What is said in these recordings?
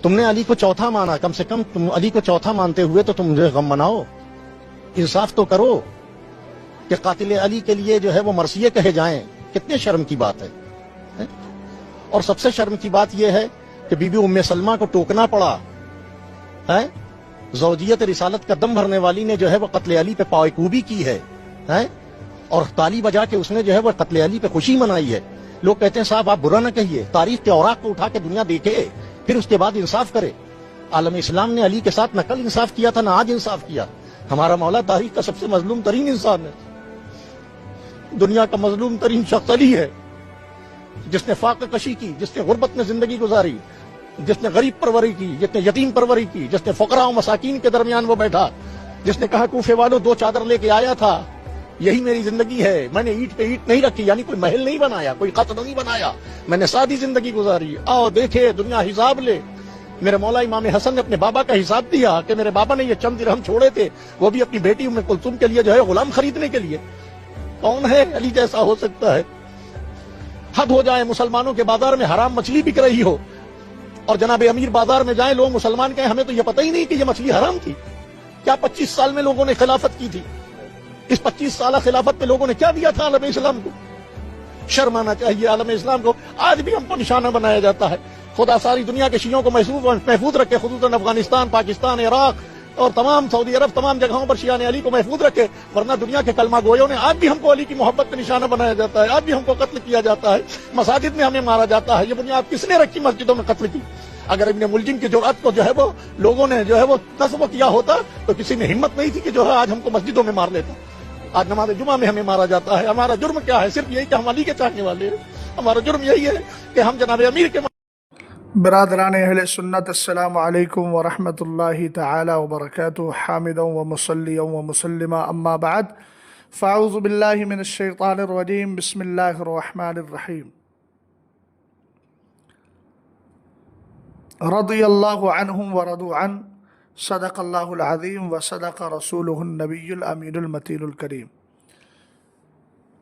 تم نے علی کو چوتھا مانا، کم سے کم تم علی کو چوتھا مانتے ہوئے تو تم غم مناؤ، انصاف تو کرو کہ قاتل علی کے لیے جو ہے وہ مرثیے کہے جائیں، کتنے شرم کی بات ہے۔ اور سب سے شرم کی بات یہ ہے کہ بی بی ام سلمہ کو ٹوکنا پڑا ہے، زوجیت رسالت کا دم بھرنے والی نے جو ہے وہ قتل علی پہ پائیکوبی کی ہے، اور تالی بجا کے اس نے جو ہے وہ قتل علی پہ خوشی منائی ہے۔ لوگ کہتے ہیں صاحب آپ برا نہ کہیے، تاریخ کے اوراق کو اٹھا کے دنیا دیکھے، پھر اس کے بعد انصاف کرے۔ عالم اسلام نے علی کے ساتھ نہ کل انصاف کیا تھا نہ آج انصاف کیا۔ ہمارا مولا تاریخ کا سب سے مظلوم ترین انسان ہے، دنیا کا مظلوم ترین شخص علی ہے، جس نے فاقہ کشی کی، جس نے غربت میں زندگی گزاری، جس نے غریب پروری کی، جس نے یتیم پروری کی، جس نے فقراء و مساکین کے درمیان وہ بیٹھا، جس نے کہا کوفے والوں 2 چادر لے کے آیا تھا، یہی میری زندگی ہے، میں نے اینٹ پہ اینٹ نہیں رکھی، یعنی کوئی محل نہیں بنایا، کوئی قصر نہیں بنایا، میں نے سادی زندگی گزاری۔ آؤ دیکھے دنیا حساب لے۔ میرے مولا امام حسن نے اپنے بابا کا حساب دیا کہ میرے بابا نے یہ چند درہم چھوڑے تھے، وہ بھی اپنی بیٹی ام کلثوم کے لیے جو ہے غلام خریدنے کے لیے۔ کون ہے علی جیسا ہو سکتا ہے؟ حد ہو جائے، مسلمانوں کے بازار میں حرام مچھلی بک رہی ہو اور جناب امیر بازار میں جائیں، لوگ مسلمان کہیں ہمیں تو یہ پتہ ہی نہیں کہ یہ مچھلی حرام تھی۔ کیا 25 سال میں لوگوں نے خلافت کی تھی؟ اس 25 سالہ خلافت میں لوگوں نے کیا دیا تھا عالم اسلام کو؟ شرم آنا چاہیے عالم اسلام کو۔ آج بھی ہم کو نشانہ بنایا جاتا ہے۔ خدا ساری دنیا کے شیعوں کو محفوظ رکھے، خصوصاً افغانستان، پاکستان، عراق اور تمام سعودی عرب، تمام جگہوں پر شیعان علی کو محفوظ رکھے، ورنہ دنیا کے کلمہ گویوں نے آج بھی ہم کو علی کی محبت کا نشانہ بنایا جاتا ہے، آج بھی ہم کو قتل کیا جاتا ہے، مساجد میں ہمیں مارا جاتا ہے۔ یہ بنیاد کس نے رکھی مسجدوں میں قتل کی؟ اگر ابن ملجم کی جرأت کو جو ہے وہ لوگوں نے جو ہے وہ نصب کیا ہوتا تو کسی میں ہمت نہیں تھی کہ جو ہے آج ہم کو مسجدوں میں مار لیتا۔ آج نماز جمعہ میں ہمیں مارا جاتا ہے۔ ہمارا جرم کیا ہے؟ صرف یہی کہ ہم علی کے چاہنے والے ہیں۔ ہمارا جرم یہی ہے کہ ہم جناب امیر کے برادران اہل سنت، السلام علیکم ورحمۃ اللہ تعالی وبرکاتہ، حامدا ومصلیا ومسلما، اما بعد فاعوذ باللہ من الشیطان الرجیم، بسم اللہ الرحمن الرحیم۔ رضی اللہ عنہم ورضوا عنہ، صدق اللہ العظیم وصدق رسولہ النبی الامین المتین الکریم۔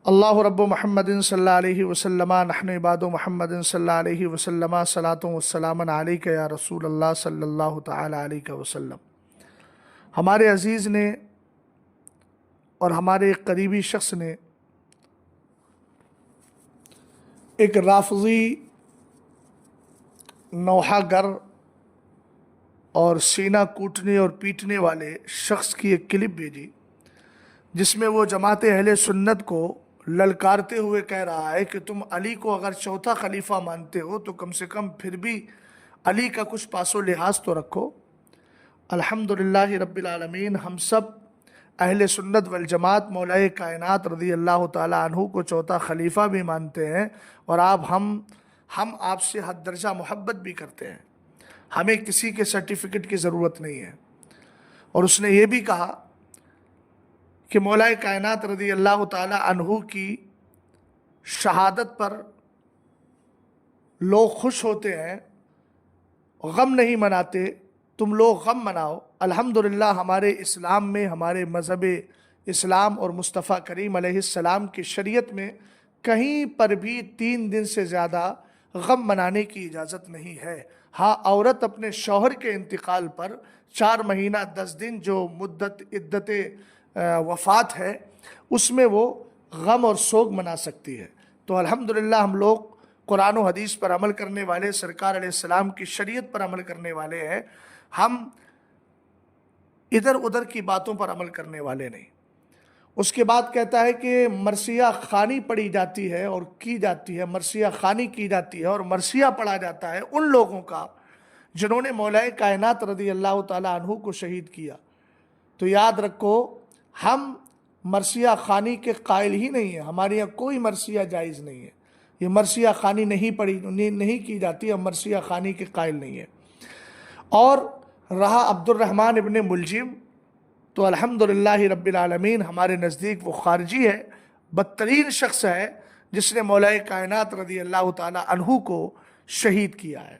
اللہ رب محمد صلی اللہ علیہ وسلم، نحن عباد محمد صلی اللہ علیہ وسلم، صلاۃ والسلام علیک یا رسول اللہ صلی اللہ تعالی علیہ وسلم۔ ہمارے عزیز نے اور ہمارے ایک قریبی شخص نے ایک رافضی، نوحہ گر اور سینہ کوٹنے اور پیٹنے والے شخص کی ایک کلپ بھیجی، جس میں وہ جماعت اہل سنت کو للکارتے ہوئے کہہ رہا ہے کہ تم علی کو اگر چوتھا خلیفہ مانتے ہو تو کم سے کم پھر بھی علی کا کچھ پاس و لحاظ تو رکھو۔ الحمدللہ رب العالمین، ہم سب اہل سنت والجماعت مولا کائنات رضی اللہ تعالی عنہ کو چوتھا خلیفہ بھی مانتے ہیں، اور ہم آپ سے حد درجہ محبت بھی کرتے ہیں۔ ہمیں کسی کے سرٹیفکیٹ کی ضرورت نہیں ہے۔ اور اس نے یہ بھی کہا کہ مولا کائنات رضی اللہ تعالی عنہ کی شہادت پر لوگ خوش ہوتے ہیں، غم نہیں مناتے، تم لوگ غم مناؤ۔ الحمدللہ ہمارے اسلام میں، ہمارے مذہب اسلام اور مصطفیٰ کریم علیہ السلام کی شریعت میں کہیں پر بھی 3 دن سے زیادہ غم منانے کی اجازت نہیں ہے۔ ہاں، عورت اپنے شوہر کے انتقال پر 4 مہینہ 10 دن جو مدت عدت وفات ہے، اس میں وہ غم اور سوگ منا سکتی ہے۔ تو الحمدللہ ہم لوگ قرآن و حدیث پر عمل کرنے والے، سرکار علیہ السلام کی شریعت پر عمل کرنے والے ہیں، ہم ادھر ادھر کی باتوں پر عمل کرنے والے نہیں۔ اس کے بعد کہتا ہے کہ مرثیہ خوانی پڑھی جاتی ہے اور کی جاتی ہے، مرثیہ خوانی کی جاتی ہے اور مرثیہ پڑھا جاتا ہے ان لوگوں کا جنہوں نے مولا کائنات رضی اللہ تعالی عنہ کو شہید کیا۔ تو یاد رکھو، ہم مرثیہ خوانی کے قائل ہی نہیں ہیں، ہمارے یہاں کوئی مرثیہ جائز نہیں ہے، یہ مرثیہ خوانی نہیں کی جاتی، ہم مرثیہ خوانی کے قائل نہیں ہیں۔ اور رہا عبد الرحمن ابن ملجم، تو الحمدللہ رب العالمین ہمارے نزدیک وہ خارجی ہے، بدترین شخص ہے جس نے مولا کائنات رضی اللہ تعالی عنہ کو شہید کیا ہے۔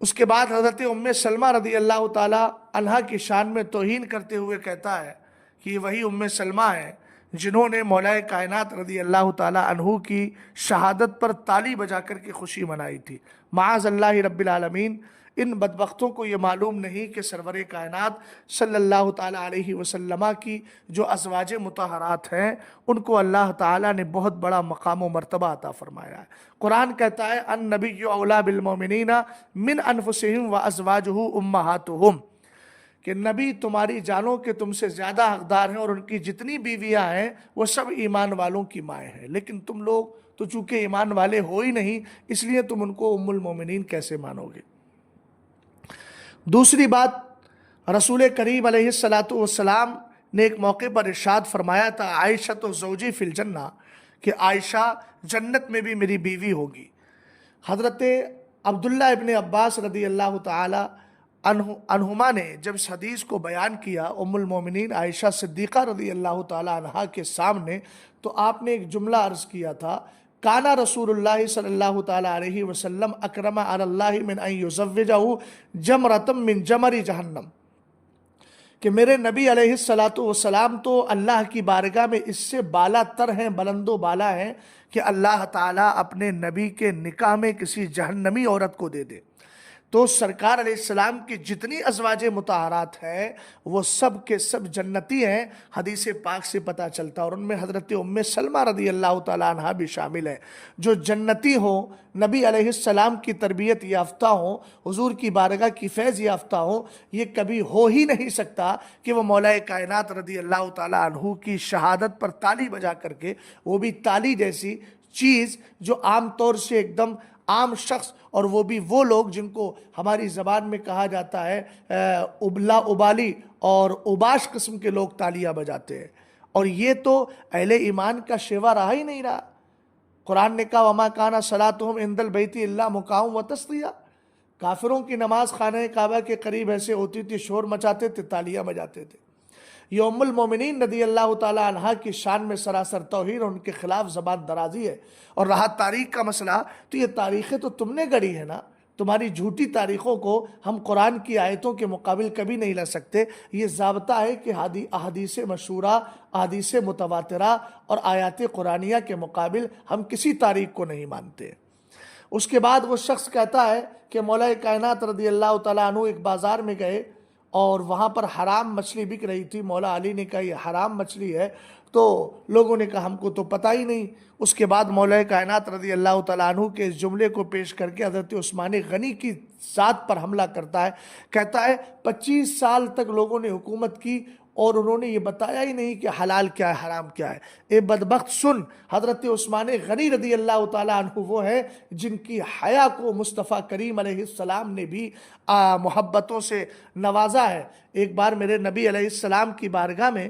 اس کے بعد حضرت ام سلمہ رضی اللہ تعالی عنہ کی شان میں توہین کرتے ہوئے کہتا ہے کہ یہ وہی ام سلمہ ہے جنہوں نے مولا کائنات رضی اللہ تعالی عنہ کی شہادت پر تالی بجا کر کے خوشی منائی تھی۔ معاذ اللہ رب العالمین، ان بدبختوں کو یہ معلوم نہیں کہ سرور کائنات صلی اللہ تعالیٰ علیہ وسلم کی جو ازواج مطہرات ہیں ان کو اللہ تعالیٰ نے بہت بڑا مقام و مرتبہ عطا فرمایا ہے۔ قرآن کہتا ہے النبی اولیٰ بالمؤمنین من انفسہم وازواجہ امہاتہم، کہ نبی تمہاری جانوں کے تم سے زیادہ حقدار ہیں، اور ان کی جتنی بیویاں ہیں وہ سب ایمان والوں کی مائیں ہیں، لیکن تم لوگ تو چونکہ ایمان والے ہو ہی نہیں، اس لیے تم ان کو ام المومنین کیسے مانو گے۔ دوسری بات، رسول کریم علیہ السلام نے ایک موقع پر ارشاد فرمایا تھا عائشہ تو زوجی فی الجنہ، کہ عائشہ جنت میں بھی میری بیوی ہوگی۔ حضرت عبداللہ ابن عباس رضی اللہ تعالی عنہما نے جب اس حدیث کو بیان کیا ام المومنین عائشہ صدیقہ رضی اللہ تعالی عنہا کے سامنے، تو آپ نے ایک جملہ عرض کیا تھا کانا رسول اللہ صلی اللہ تعالی علیہ وسلم اکرم علی اللہ من ان یزوجہ جمرۃ من جمر جہنم، کہ میرے نبی علیہ السلام تو اللہ کی بارگاہ میں اس سے بالا تر ہیں، بلند و بالا ہیں کہ اللہ تعالیٰ اپنے نبی کے نکاح میں کسی جہنمی عورت کو دے دے۔ تو سرکار علیہ السلام کی جتنی ازواج مطہرات ہیں وہ سب کے سب جنتی ہیں، حدیث پاک سے پتہ چلتا، اور ان میں حضرت ام سلمہ رضی اللہ تعالیٰ عنہ بھی شامل ہے، جو جنتی ہوں، نبی علیہ السلام کی تربیت یافتہ ہوں، حضور کی بارگاہ کی فیض یافتہ ہوں۔ یہ کبھی ہو ہی نہیں سکتا کہ وہ مولا کائنات رضی اللہ تعالیٰ عنہ کی شہادت پر تالی بجا کر کے، وہ بھی تالی جیسی چیز جو عام طور سے ایک دم عام شخص، اور وہ بھی وہ لوگ جن کو ہماری زبان میں کہا جاتا ہے ابلا ابالی اور اوباش قسم کے لوگ تالیاں بجاتے ہیں، اور یہ تو اہل ایمان کا شیوا رہا ہی نہیں رہا۔ قرآن نے کہا وما کانا صلاتہم عند البیت الا مکاؤ و تصدیہ، کافروں کی نماز خانہ کعبہ کے قریب ایسے ہوتی تھی، شور مچاتے تھے، تالیاں بجاتے تھے۔ یہ ام المومنین رضی اللہ تعالی عنہ کی شان میں سراسر توہین، ان کے خلاف زبان درازی ہے۔ اور رہا تاریخ کا مسئلہ، تو یہ تاریخیں تو تم نے گڑھی ہے نا، تمہاری جھوٹی تاریخوں کو ہم قرآن کی آیتوں کے مقابل کبھی نہیں لا سکتے۔ یہ ضابطہ ہے کہ احادیث مشہورہ، احادیث متواترہ اور آیات قرآنیہ کے مقابل ہم کسی تاریخ کو نہیں مانتے۔ اس کے بعد وہ شخص کہتا ہے کہ مولا کائنات رضی اللہ تعالیٰ عنہ ایک بازار میں گئے اور وہاں پر حرام مچھلی بک رہی تھی۔ مولا علی نے کہا یہ حرام مچھلی ہے، تو لوگوں نے کہا ہم کو تو پتہ ہی نہیں۔ اس کے بعد مولا کائنات رضی اللہ تعالیٰ عنہ کے اس جملے کو پیش کر کے حضرت عثمان غنی کی ذات پر حملہ کرتا ہے، کہتا ہے 25 سال تک لوگوں نے حکومت کی اور انہوں نے یہ بتایا ہی نہیں کہ حلال کیا ہے حرام کیا ہے۔ اے بدبخت سن، حضرت عثمان غنی رضی اللہ تعالیٰ عنہ وہ ہے جن کی حیا کو مصطفیٰ کریم علیہ السلام نے بھی محبتوں سے نوازا ہے۔ ایک بار میرے نبی علیہ السلام کی بارگاہ میں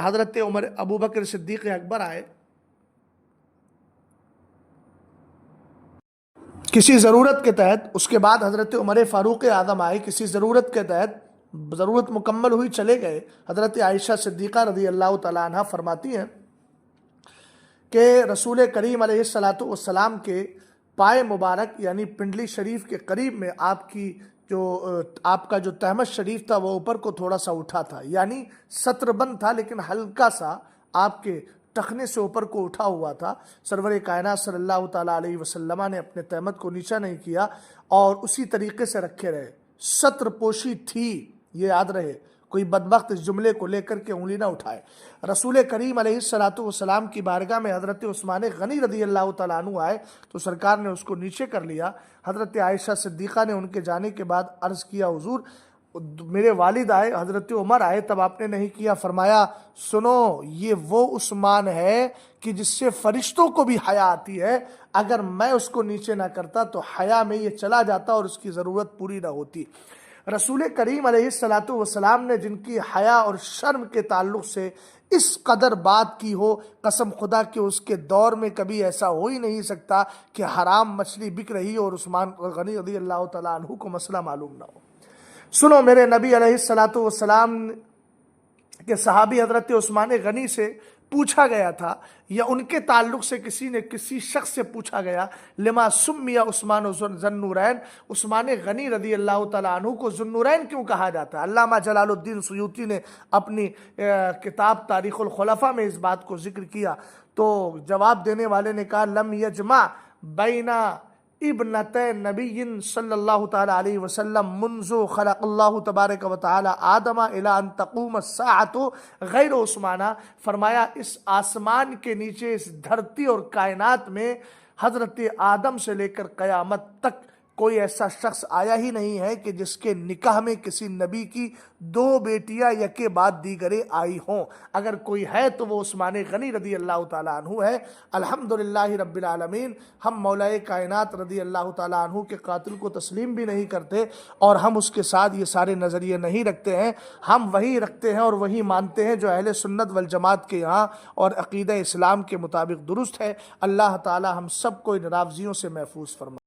حضرت عمر ابو بکر صدیق اکبر آئے، کسی ضرورت کے تحت۔ اس کے بعد حضرت عمر فاروق اعظم آئے کسی ضرورت کے تحت، ضرورت مکمل ہوئی چلے گئے۔ حضرت عائشہ صدیقہ رضی اللہ تعالیٰ عنہ فرماتی ہیں کہ رسول کریم علیہ السلام کے پائے مبارک یعنی پنڈلی شریف کے قریب میں آپ کا جو تہمت شریف تھا وہ اوپر کو تھوڑا سا اٹھا تھا، یعنی سطر بند تھا لیکن ہلکا سا آپ کے ٹخنے سے اوپر کو اٹھا ہوا تھا۔ سرور کائنات صلی اللہ تعالیٰ علیہ وسلم نے اپنے تہمت کو نیچا نہیں کیا اور اسی طریقے سے رکھے رہے۔ سطر پوشی تھی، یہ یاد رہے، کوئی بدبخت اس جملے کو لے کر کے انگلی نہ اٹھائے۔ رسول کریم علیہ السلام کی بارگاہ میں حضرت عثمان غنی رضی اللہ تعالیٰ عنہ آئے تو سرکار نے اس کو نیچے کر لیا۔ حضرت عائشہ صدیقہ نے ان کے جانے کے بعد عرض کیا حضور میرے والد آئے، حضرت عمر آئے، تب آپ نے نہیں کیا؟ فرمایا سنو، یہ وہ عثمان ہے کہ جس سے فرشتوں کو بھی حیا آتی ہے، اگر میں اس کو نیچے نہ کرتا تو حیا میں یہ چلا جاتا اور اس کی ضرورت پوری نہ ہوتی۔ رسول کریم علیہ السلام نے جن کی حیا اور شرم کے تعلق سے اس قدر بات کی ہو، قسم خدا کہ اس کے دور میں کبھی ایسا ہو ہی نہیں سکتا کہ حرام مچھلی بک رہی اور عثمان غنی رضی اللہ تعالیٰ عنہ کو مسئلہ معلوم نہ ہو۔ سنو، میرے نبی علیہ السلام کے صحابی حضرت عثمان غنی سے پوچھا گیا تھا یا ان کے تعلق سے کسی نے کسی شخص سے پوچھا گیا لما سمی عثمان ذوالنورین، عثمان غنی رضی اللہ تعالیٰ عنہ کو ذوالنورین کیوں کہا جاتا ہے؟ علامہ جلال الدین سیوطی نے اپنی کتاب تاریخ الخلفاء میں اس بات کو ذکر کیا، تو جواب دینے والے نے کہا لم یجمع بین ابنت نبی صلی اللہ تعالی علیہ وسلم منذ خلق اللہ تبارک و تعالی آدم الی ان تقوم الساعة غیر عثمانہ، فرمایا اس آسمان کے نیچے اس دھرتی اور کائنات میں حضرت آدم سے لے کر قیامت تک کوئی ایسا شخص آیا ہی نہیں ہے کہ جس کے نکاح میں کسی نبی کی 2 بیٹیاں یکے بعد دیگرے آئی ہوں۔ اگر کوئی ہے تو وہ عثمان غنی رضی اللہ تعالیٰ عنہ ہے۔ الحمدللہ رب العالمین، ہم مولا کائنات رضی اللہ تعالیٰ عنہ کے قاتل کو تسلیم بھی نہیں کرتے اور ہم اس کے ساتھ یہ سارے نظریے نہیں رکھتے ہیں، ہم وہی رکھتے ہیں اور وہی مانتے ہیں جو اہل سنت والجماعت کے یہاں اور عقیدہ اسلام کے مطابق درست ہے۔ اللہ تعالیٰ ہم سب کو ان راوزیوں سے محفوظ فرمائے۔